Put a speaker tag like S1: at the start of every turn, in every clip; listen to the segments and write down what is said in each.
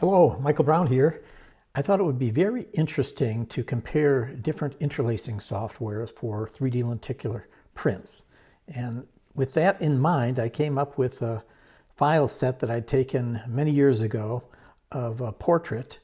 S1: Hello, Michael Brown here. I thought it would be very interesting to compare different interlacing softwares for 3D lenticular prints. And with that in mind, I came up with a file set that I'd taken many years ago of a portrait,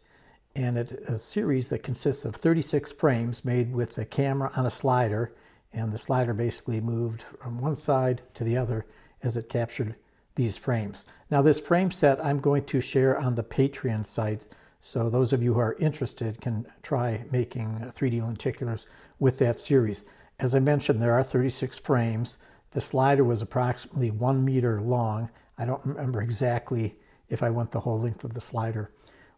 S1: and it's a series that consists of 36 frames made with the camera on a slider, and the slider basically moved from one side to the other as it captured these frames. Now this frame set I'm going to share on the Patreon site, so those of you who are interested can try making 3D lenticulars with that series. As I mentioned, there are 36 frames. The slider was approximately 1 meter long. I don't remember exactly if I went the whole length of the slider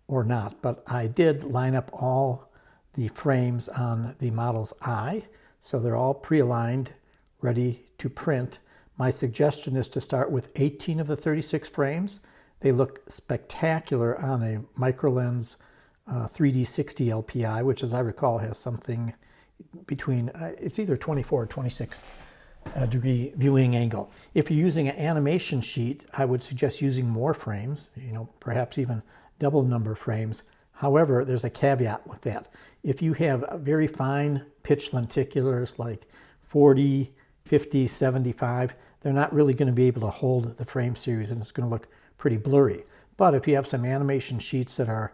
S1: or not, but I did line up all the frames on the model's eye, so they're all pre-aligned, ready to print. My suggestion is to start with 18 of the 36 frames. They look spectacular on a microlens 3D 60 LPI, which as I recall has something between, it's either 24 or 26 degree viewing angle. If you're using an animation sheet, I would suggest using more frames, perhaps even double number of frames. However, there's a caveat with that. If you have very fine pitch lenticulars like 40, 50, 75, they're not really going to be able to hold the frame series, and it's going to look pretty blurry. But if you have some animation sheets that are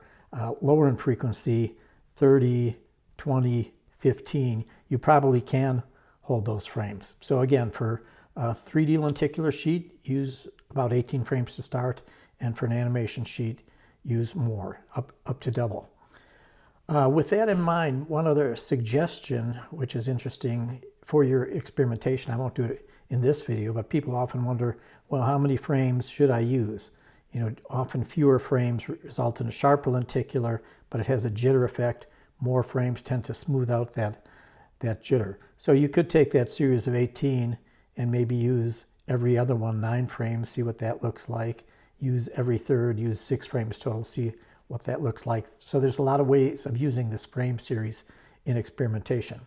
S1: lower in frequency, 30, 20, 15, you probably can hold those frames. So again, for a 3D lenticular sheet, use about 18 frames to start, and for an animation sheet, use more, up to double. With that in mind, one other suggestion, which is interesting for your experimentation, I won't do it in this video, but people often wonder, well, how many frames should I use? Often fewer frames result in a sharper lenticular, but it has a jitter effect. More frames tend to smooth out that jitter. So you could take that series of 18 and maybe use every other one, 9 frames, see what that looks like. Use every third, use 6 frames total, see what that looks like. So there's a lot of ways of using this frame series in experimentation.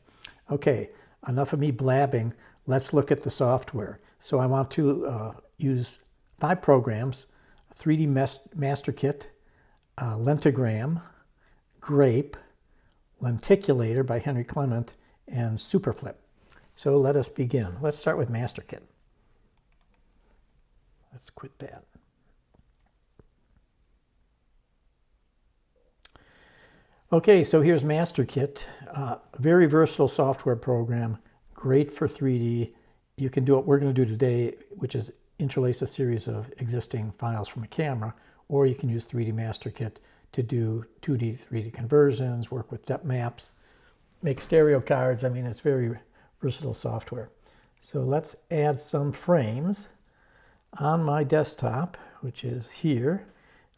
S1: Okay, enough of me blabbing. Let's look at the software. So I want to use 5 programs: 3D Master Kit, Lentigram, Grape, Lenticulator by Henry Clement, and Superflip. So let us begin. Let's start with Master Kit. Let's quit that. Okay, so here's Master Kit, very versatile software program, great for 3D. You can do what we're going to do today, which is interlace a series of existing files from a camera, or you can use 3D Master Kit to do 2D, 3D conversions, work with depth maps, make stereo cards. I mean, it's very versatile software. So let's add some frames. On my desktop, which is here,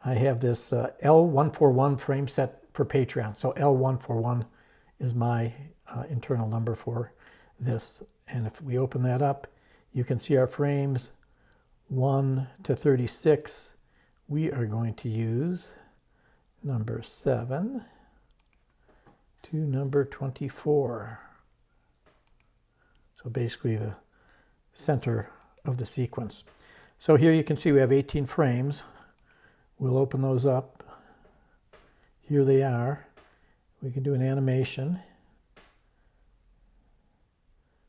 S1: I have this L141 frame set for Patreon. So L141 is my internal number for this. And if we open that up, you can see our frames 1 to 36. We are going to use number 7 to number 24. So basically the center of the sequence. So here you can see we have 18 frames. We'll open those up. Here they are. We can do an animation.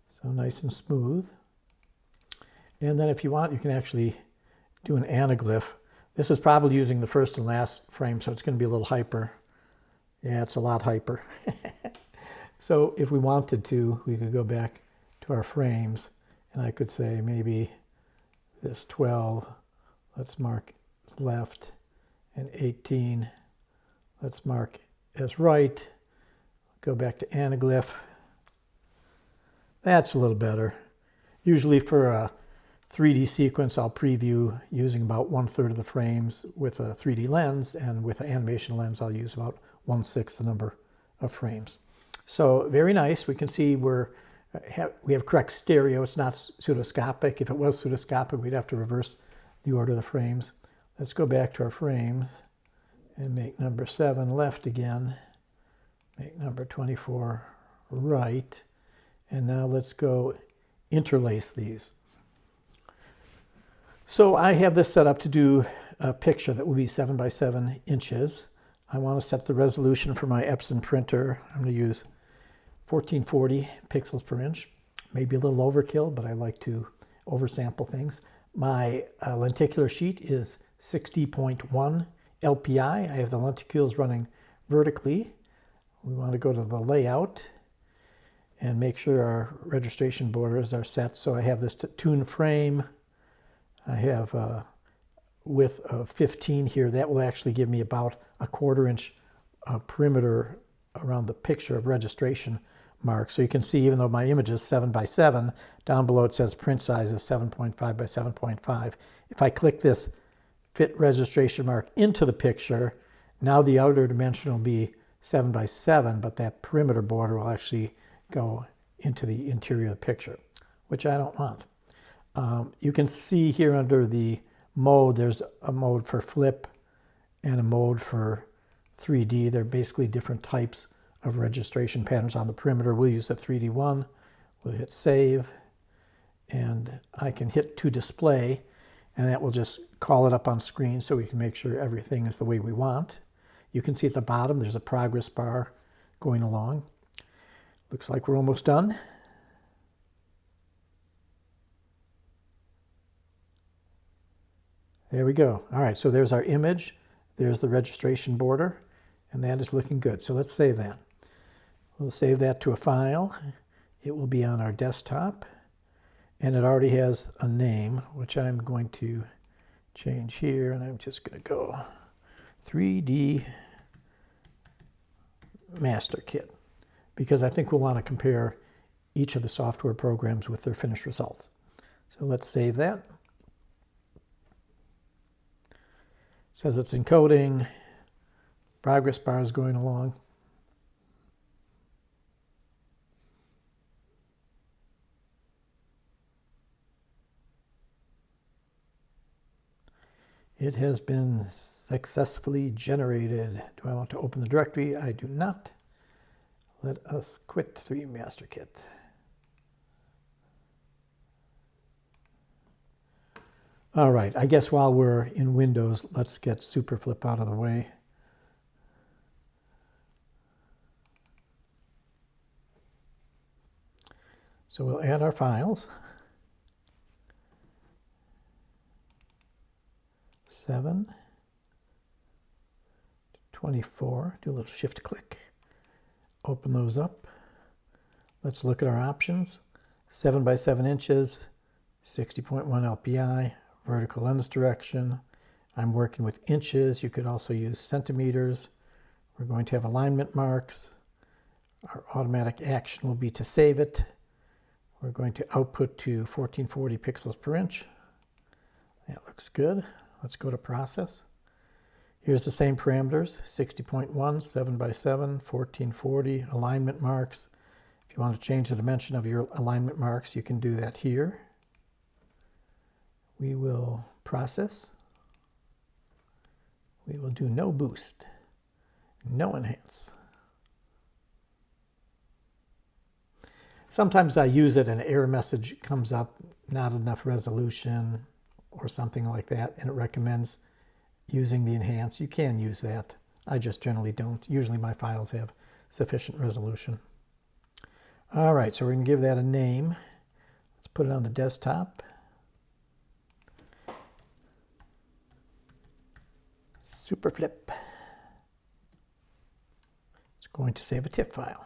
S1: So nice and smooth. And then if you want, you can actually do an anaglyph. This is probably using the first and last frame, so it's going to be a little hyper. Yeah, it's a lot hyper. So if we wanted to, we could go back to our frames, and I could say maybe this 12, let's mark left, and 18, let's mark as right. Go back to anaglyph. That's a little better. Usually for a 3D sequence, I'll preview using about 1/3 of the frames with a 3D lens, and with an animation lens, I'll use about 1/6 the number of frames. So very nice. We can see we have correct stereo. It's not pseudoscopic. If it was pseudoscopic, we'd have to reverse the order of the frames. Let's go back to our frames and make number 7 left again. Make number 24 right. And now let's go interlace these. So I have this set up to do picture that will be 7 by 7 inches. I want to set the resolution for my Epson printer. I'm going to use 1440 pixels per inch. Maybe a little overkill, but I like to oversample things. My lenticular sheet is 60.1 LPI. I have the lenticules running vertically. We want to go to the layout and make sure our registration borders are set. So I have this tune frame. I have a width of 15 here. That will actually give me about a 1/4 inch perimeter around the picture of registration mark. So you can see, even though my image is 7 by 7, down below it says print size is 7.5 by 7.5. If I click this fit registration mark into the picture, now the outer dimension will be 7 by 7, but that perimeter border will actually go into the interior of the picture, which I don't want. You can see here under the mode, there's a mode for flip and a mode for 3D. They're basically different types of registration patterns on the perimeter. We'll use the 3D one. We'll hit save, and I can hit to display, and that will just call it up on screen so we can make sure everything is the way we want. You can see at the bottom there's a progress bar going along. Looks like we're almost done. There we go. All right, so there's our image. There's the registration border, and that is looking good. So let's save that. We'll save that to a file. It will be on our desktop, and it already has a name, which I'm going to change here, and I'm just going to go 3D Master Kit, because I think we'll want to compare each of the software programs with their finished results. So let's save that. It says it's encoding. Progress bar is going along. It has been successfully generated. Do I want to open the directory? I do not. Let us quit 3D Master Kit. All right, I guess while we're in Windows, let's get Superflip out of the way. So we'll add our files. 7, 24, do a little shift click. Open those up. Let's look at our options. 7 by 7 inches, 60.1 LPI, vertical lens direction. I'm working with inches. You could also use centimeters. We're going to have alignment marks. Our automatic action will be to save it. We're going to output to 1440 pixels per inch. That looks good. Let's go to process. Here's the same parameters, 60.1, 7 by 7, 1440, alignment marks. If you want to change the dimension of your alignment marks, you can do that here. We will process. We will do no boost, no enhance. Sometimes I use it and an error message comes up, not enough resolution or something like that, and it recommends using the enhance. You can use that. I just generally don't. Usually my files have sufficient resolution. All right, so we're going to give that a name. Let's put it on the desktop. Superflip. It's going to save a TIFF file.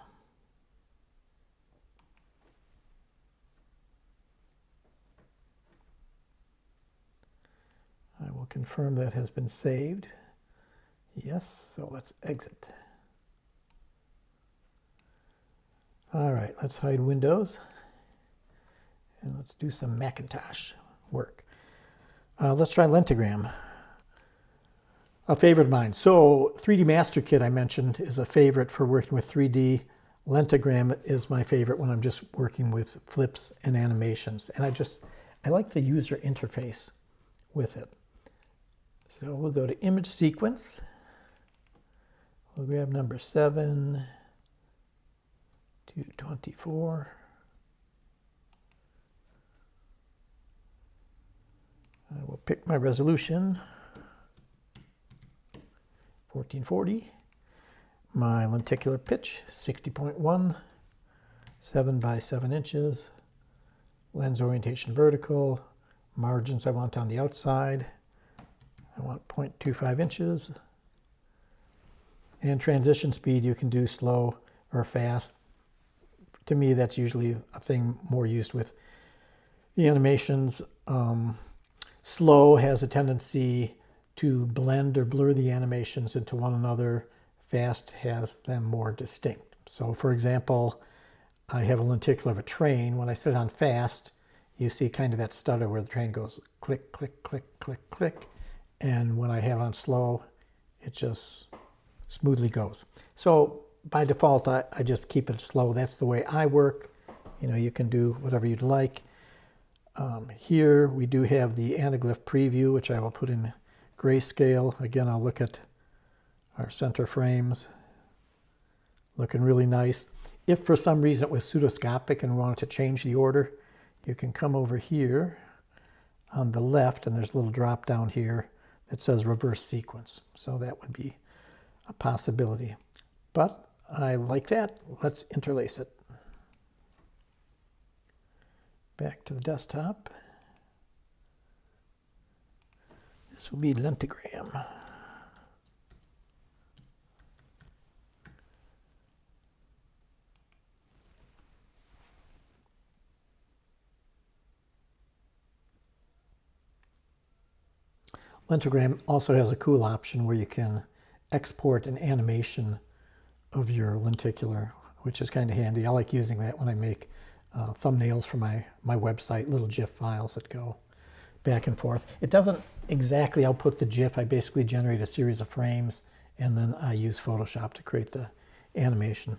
S1: I will confirm that has been saved. Yes, so let's exit. All right, let's hide Windows. And let's do some Macintosh work. Let's try Lentigram. A favorite of mine. So 3D Master Kit I mentioned is a favorite for working with 3D. Lentigram is my favorite when I'm just working with flips and animations. And I like the user interface with it. So we'll go to image sequence. We'll grab number 7 to 24. I will pick my resolution. 1440. My lenticular pitch, 60.1, 7 by 7 inches. Lens orientation vertical. Margins I want on the outside. I want 0.25 inches. And transition speed you can do slow or fast. To me, that's usually a thing more used with the animations. Slow has a tendency to blend or blur the animations into one another. Fast has them more distinct. So for example, I have a lenticular of a train. When I set it on fast, you see kind of that stutter where the train goes click, click, click, click, click. And when I have on slow, it just smoothly goes. So by default, I just keep it slow. That's the way I work. You know, you can do whatever you'd like. Here we do have the anaglyph preview, which I will put in grayscale. Again, I'll look at our center frames. Looking really nice. If for some reason it was pseudoscopic and we wanted to change the order, you can come over here on the left, and there's a little drop down here that says reverse sequence. So that would be a possibility. But I like that. Let's interlace it. Back to the desktop. This will be Lentigram. Lentigram also has a cool option where you can export an animation of your lenticular, which is kind of handy. I like using that when I make thumbnails for my website, little GIF files that go back and forth. It doesn't exactly output the GIF. I basically generate a series of frames, and then I use Photoshop to create the animation.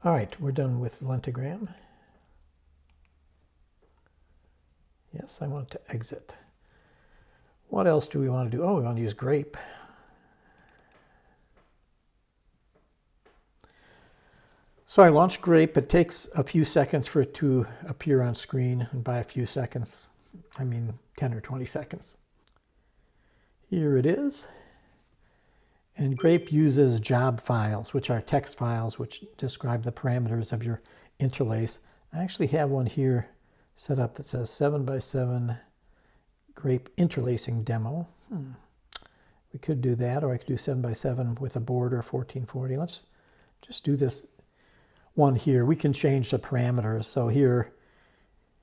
S1: All right, we're done with Lentigram. Yes, I want to exit. What else do we want to do? Oh, we want to use Grape. So I launched Grape. It takes a few seconds for it to appear on screen, and by a few seconds, I mean 10 or 20 seconds. Here it is. And Grape uses job files, which are text files which describe the parameters of your interlace. I actually have one here set up that says 7 by 7 Grape interlacing demo. We could do that, or I could do 7 by 7 with a border 1440. Let's just do this one here. We can change the parameters. So here,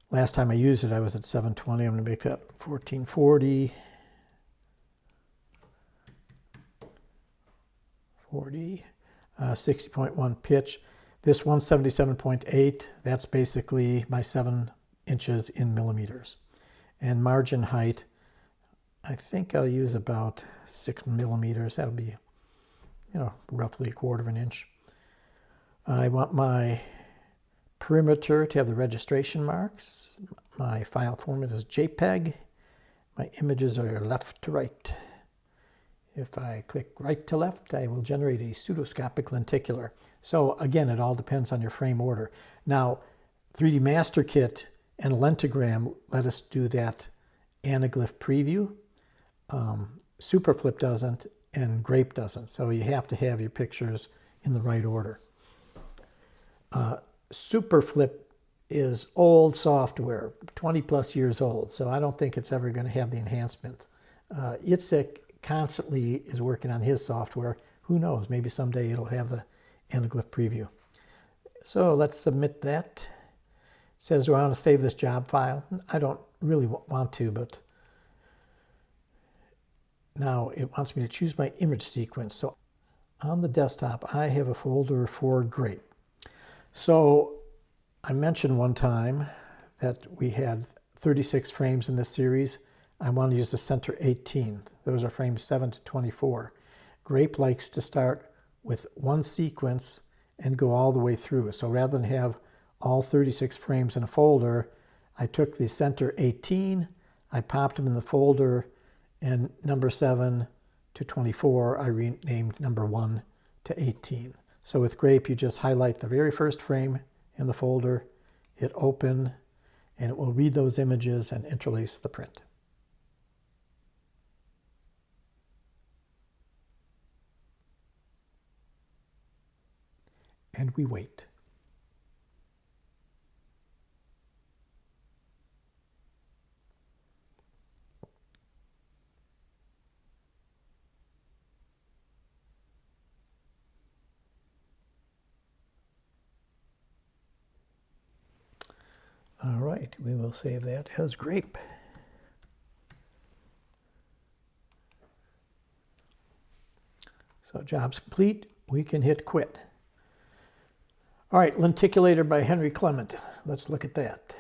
S1: last time I used it, I was at 720. I'm going to make that 1440. 60.1 pitch. This 177.8, that's basically my 7 inches in millimeters. And margin height, I think I'll use about 6 millimeters. That'll be, roughly 1/4 of an inch. I want my perimeter to have the registration marks. My file format is JPEG. My images are left to right. If I click right to left, I will generate a pseudoscopic lenticular. So again, it all depends on your frame order. Now, 3D Master Kit and Lentigram let us do that anaglyph preview. Superflip doesn't, and Grape doesn't. So you have to have your pictures in the right order. Superflip is old software, 20 plus years old, so I don't think it's ever going to have the enhancement. Itzhak constantly is working on his software. Who knows, maybe someday it'll have the anaglyph preview. So let's submit that. It says, do I want to save this job file? I don't really want to, but now it wants me to choose my image sequence. So on the desktop, I have a folder for Grape. So I mentioned one time that we had 36 frames in this series. I want to use the center 18. Those are frames 7 to 24. Grape likes to start with one sequence and go all the way through. So rather than have all 36 frames in a folder, I took the center 18, I popped them in the folder, and number 7 to 24, I renamed number 1 to 18. So with Grape, you just highlight the very first frame in the folder, hit open, and it will read those images and interlace the print. and we wait. All right, we will save that as Grape. So job's complete. We can hit quit. All right, Lenticulator by Henry Clement. Let's look at that.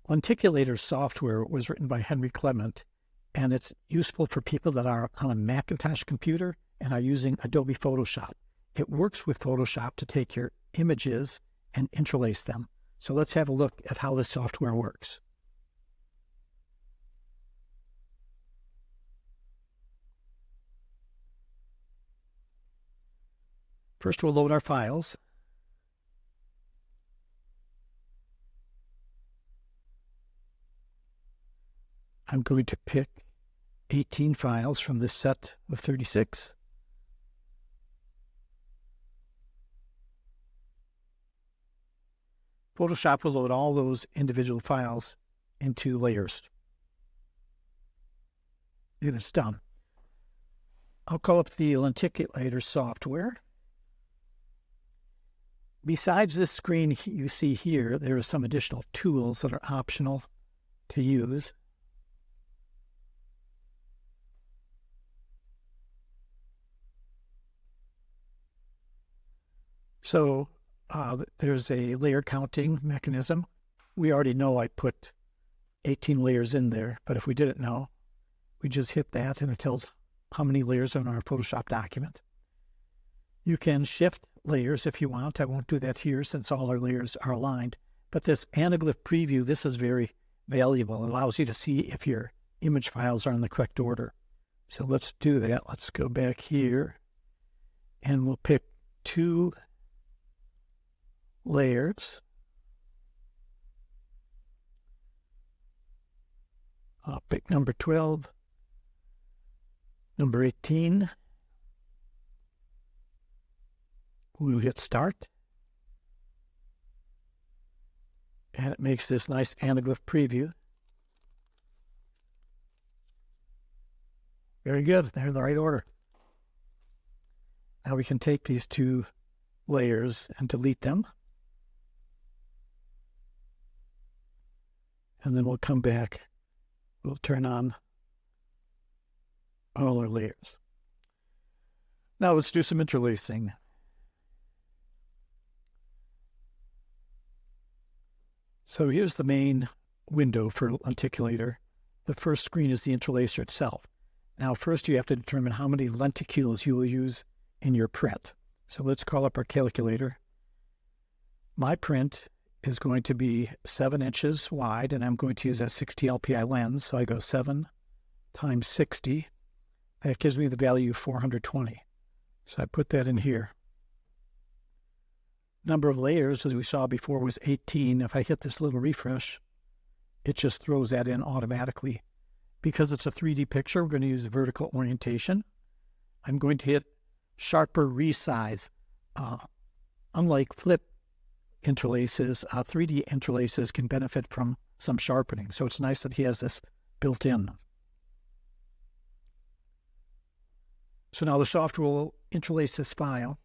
S1: Lenticulator software was written by Henry Clement, and it's useful for people that are on a Macintosh computer and are using Adobe Photoshop. It works with Photoshop to take your images and interlace them. So let's have a look at how this software works. First, we'll load our files. I'm going to pick 18 files from this set of 36. Photoshop will load all those individual files into layers. And it's done. I'll call up the Lenticulator software. Besides this screen you see here, there are some additional tools that are optional to use. So there's a layer counting mechanism. We already know I put 18 layers in there, but if we didn't know, we just hit that and it tells how many layers are in our Photoshop document. You can shift layers if you want. I won't do that here since all our layers are aligned. But this anaglyph preview, this is very valuable. It allows you to see if your image files are in the correct order. So let's do that. Let's go back here and we'll pick 2 layers. I'll pick number 12, number 18. We'll hit start. And it makes this nice anaglyph preview. Very good. They're in the right order. Now we can take these 2 layers and delete them. And then we'll come back. We'll turn on all our layers. Now let's do some interlacing. So here's the main window for Lenticulator. The first screen is the interlacer itself. Now first you have to determine how many lenticules you will use in your print. So let's call up our calculator. My print is going to be 7 inches wide, and I'm going to use a 60 LPI lens. So I go 7 times 60. That gives me the value of 420. So I put that in here. Number of layers, as we saw before, was 18. If I hit this little refresh, it just throws that in automatically. Because it's a 3D picture, we're going to use vertical orientation. I'm going to hit sharper resize. Unlike flip interlaces, 3D interlaces can benefit from some sharpening. So it's nice that he has this built in. So now the software will interlace this file.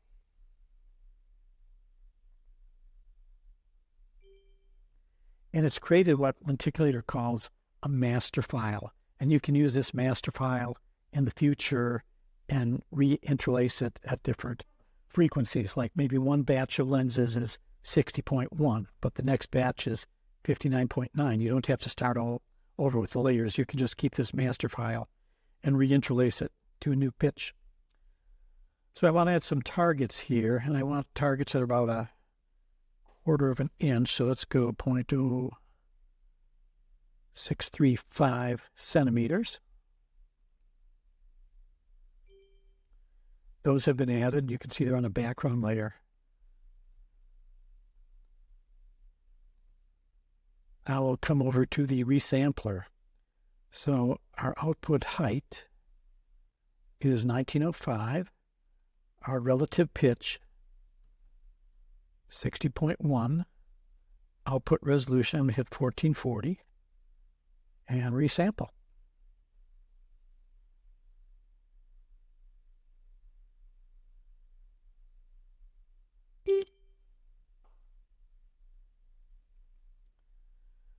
S1: And it's created what Lenticulator calls a master file. And you can use this master file in the future and re-interlace it at different frequencies. Like maybe one batch of lenses is 60.1, but the next batch is 59.9. You don't have to start all over with the layers. You can just keep this master file and re-interlace it to a new pitch. So I want to add some targets here, and I want targets that are about a 1/4 of an inch. So let's go 0.0635 centimeters. Those have been added. You can see they're on a background layer. Now we'll come over to the resampler. So our output height is 1905. Our relative pitch 60.1. Output resolution, I'm going to hit 1440 and resample.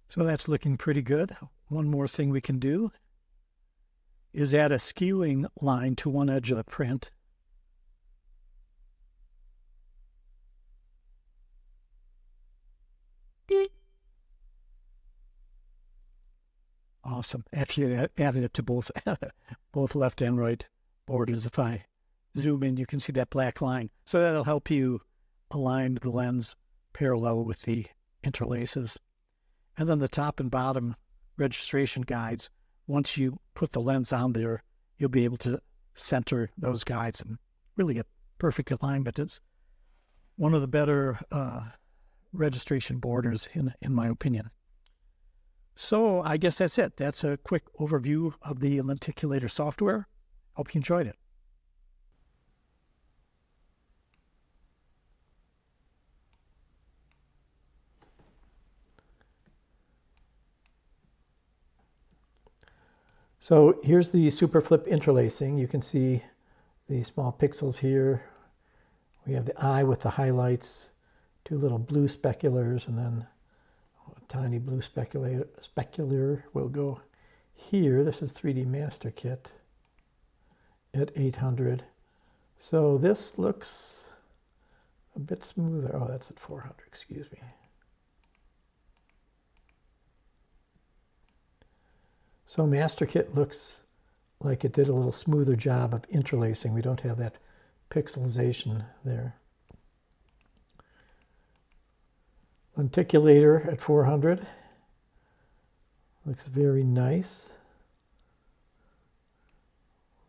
S1: So that's looking pretty good. One more thing we can do is add a skewing line to one edge of the print. Awesome. Actually, I added it to both, both left and right borders. If I zoom in, you can see that black line. So that'll help you align the lens parallel with the interlaces. And then the top and bottom registration guides, once you put the lens on there, you'll be able to center those guides and really get perfect alignment. It's one of the better registration borders, in my opinion. So I guess that's it. That's a quick overview of the Lenticulator software. Hope you enjoyed it. So here's the super flip interlacing. You can see the small pixels here. We have the eye with the highlights, two little blue speculars, and then a tiny blue specular will go here. This is 3D Master Kit at 800. So this looks a bit smoother. Oh, that's at 400, excuse me. So Master Kit looks like it did a little smoother job of interlacing. We don't have that pixelization there. Lenticulator at 400 looks very nice.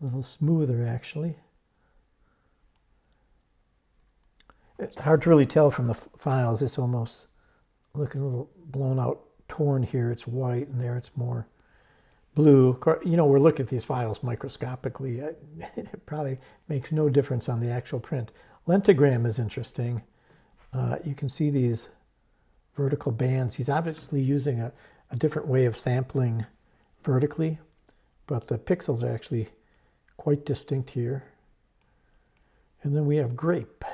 S1: A little smoother, actually. It's hard to really tell from the files. It's almost looking a little blown out, torn here. It's white, and there it's more blue. You know, we're looking at these files microscopically. It probably makes no difference on the actual print. Lentigram is interesting. You can see these vertical bands. He's obviously using a different way of sampling vertically, but the pixels are actually quite distinct here. And then we have Grape.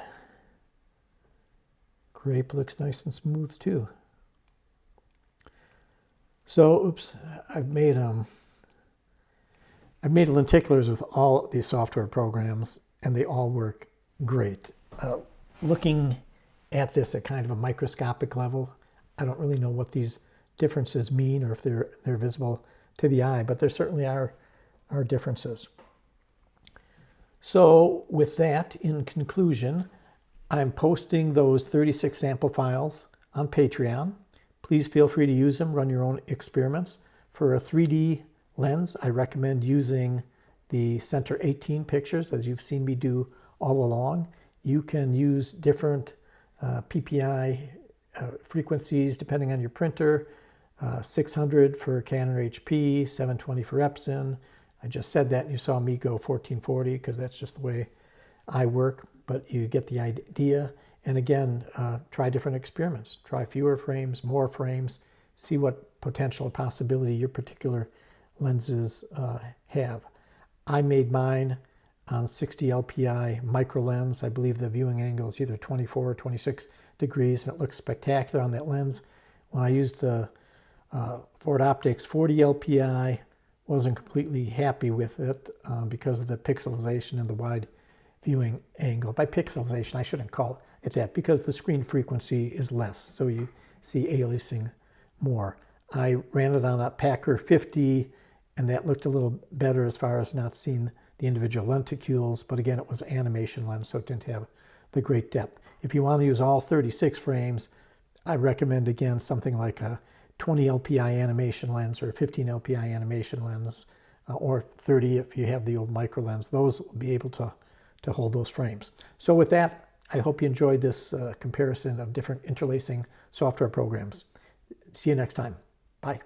S1: Grape looks nice and smooth too. So, oops, I've made lenticulars with all these software programs, and they all work great. Looking at this at kind of a microscopic level, I don't really know what these differences mean or if they're visible to the eye, but there certainly are differences. So with that, in conclusion, I'm posting those 36 sample files on Patreon. Please feel free to use them, run your own experiments. For a 3D lens, I recommend using the Center 18 pictures, as you've seen me do all along. You can use different PPI frequencies depending on your printer. 600 for Canon HP, 720 for Epson. I just said that and you saw me go 1440 because that's just the way I work, but you get the idea. And again, try different experiments. Try fewer frames, more frames, see what potential possibility your particular lenses have. I made mine on 60 LPI micro lens. I believe the viewing angle is either 24 or 26 degrees, and it looks spectacular on that lens. When I used the Ford Optics 40 LPI, wasn't completely happy with it because of the pixelization and the wide viewing angle. By pixelization, I shouldn't call it that, because the screen frequency is less, so you see aliasing more. I ran it on a Packer 50, and that looked a little better as far as not seeing the individual lenticules, but again, it was an animation lens, so it didn't have the great depth. If you want to use all 36 frames, I recommend, again, something like a 20 LPI animation lens or a 15 LPI animation lens, or 30 if you have the old micro lens. Those will be able to hold those frames. So with that, I hope you enjoyed this comparison of different interlacing software programs. See you next time. Bye.